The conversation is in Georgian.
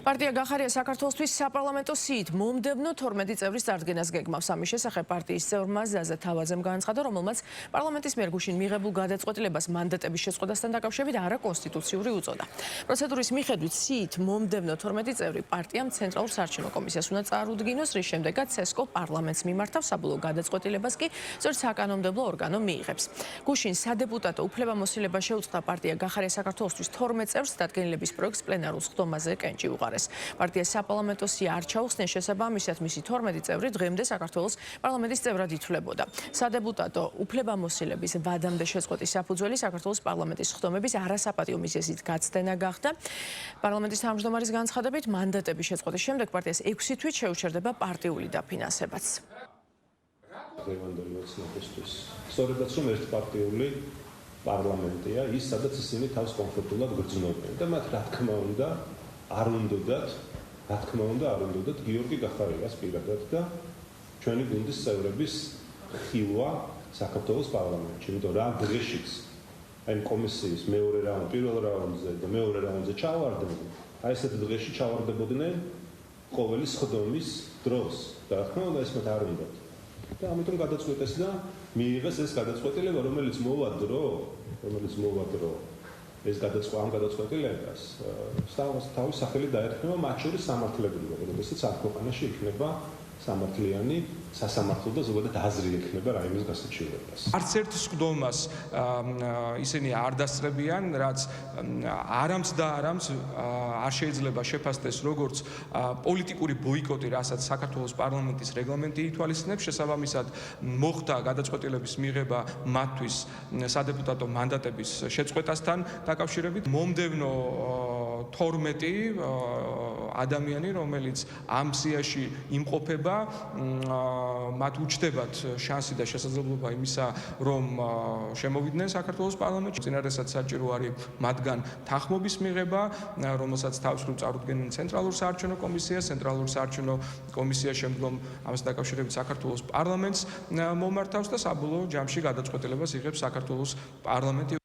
პარტია გახარია საქართველოსთვის საპარლამენტო სიით მომდევნო 12 წევრის წარდგენას გეგმავს. ამის შესახებ პარტიის წევრმა ზაზა თავაძემ განაცხადა, რომელმაც პარლამენტის მიერ გუშინ მიღებულ გადაწყვეტილებას მანდატების შეწყვეტასთან დაკავშირებით არაკონსტიტუციური უწოდა. პროცედურის მიხედვით სიით მომდევნო 12 წევრი პარტიამ ცენტრალურ საარჩევნო კომისიას უნდა წარუდგინოს, რის შემდეგაც ცესკო პარლამენტს მიმართავს, საბოლოო გადაწყვეტილებას კი სწორედ საკანონმდებლო ორგანო მიიღებს. გუშინ სადეპუტატო უფლებამოსილება შეუწყდა პარტია გახარია საქართველოსთვის 12 წევრს დადგენილების პროექტს პლენარულ სხდომაზე კენჭი უყარეს. პარტიას საპარლამენტო სია არ ჩაუხსნეს, შესაბამისად მისი 12 წევრი დღემდე საქართველოს პარლამენტის წევრად ითვლებოდა. სადეპუტატო უფლებამოსილების ვადამდე შეწყვეტის საფუძველი საქართველოს პარლამენტის სხდომების არასაპატიო მიზეზით გაცდენა გახდა. პარლამენტის თავმჯდომარის განცხადებით მანდატების შეწყვეტის შემდეგ პარტიას 6 თვით შეუჩერდება პარტიული დაფინანსებაც. სწორედაც რომ ერთპარტიული პარლამენტია ის, სადაც ისინი თავს კონკრეტულად გრძნობენ და მათ რა თქმა უნდა არ უნდათ გიორგი გახარიას პირადად და ჩვენი გუნდის წევრების ხილვა საქართველოს პარლამენტში. იმიტომ რა დღეშიც აი კომისიის მეორე რაუნდ, პირველ რაუნდზე და მეორე რაუნდზე ჩავარდნენ, აი ესეთ დღეში ჩავარდებოდნენ ყოველი სხდომის დროს. და რა თქმა უნდა ეს მათ არ უნდათ. და ამიტომ გადაწყვეტეს და მიიღეს ეს გადაწყვეტილება, რომელიც მოვა დრო ეს ამ გადაწყვეტილებას თავის სახელი დაერქმევა მათ შორის სამართლებრივად, როდესაც ამ ქვეყანაში იქნება სამართლიანი სასამართლო და ზოგადად აზრი ექნება რაიმეს გასაჩივრებას. არც ერთ სხდომას ისინი არ დასწრებიან, რაც არამც არ შეიძლება შეფასდეს როგორც პოლიტიკური ბოიკოტი, რასაც საქართველოს პარლამენტის რეგლამენტი ითვალისწინებს. შესაბამისად მოხდა გადაწყვეტილების მიღება მათთვის სადეპუტატო მანდატების შეწყვეტასთან დაკავშირებით. მომდევნო 12 ადამიანი, რომელიც ამ სიაში იმყოფება, მათ უჩნდებათ შანსი და შესაძლებლობა იმისა, რომ შემოვიდნენ საქართველოს პარლამენტში. წინარესაც საჭირო არის მათგან თანხმობის მიღება, რომელსაც თავისუფლად წარუდგენენ ცენტრალურ საარჩევნო კომისიას. ცენტრალურ საარჩევნო კომისია შემდგომ ამას დაკავშირებით საქართველოს პარლამენტს მომართავს და საბოლოო ჯამში გადაწყვეტილებას იღებს საქართველოს პარლამენტი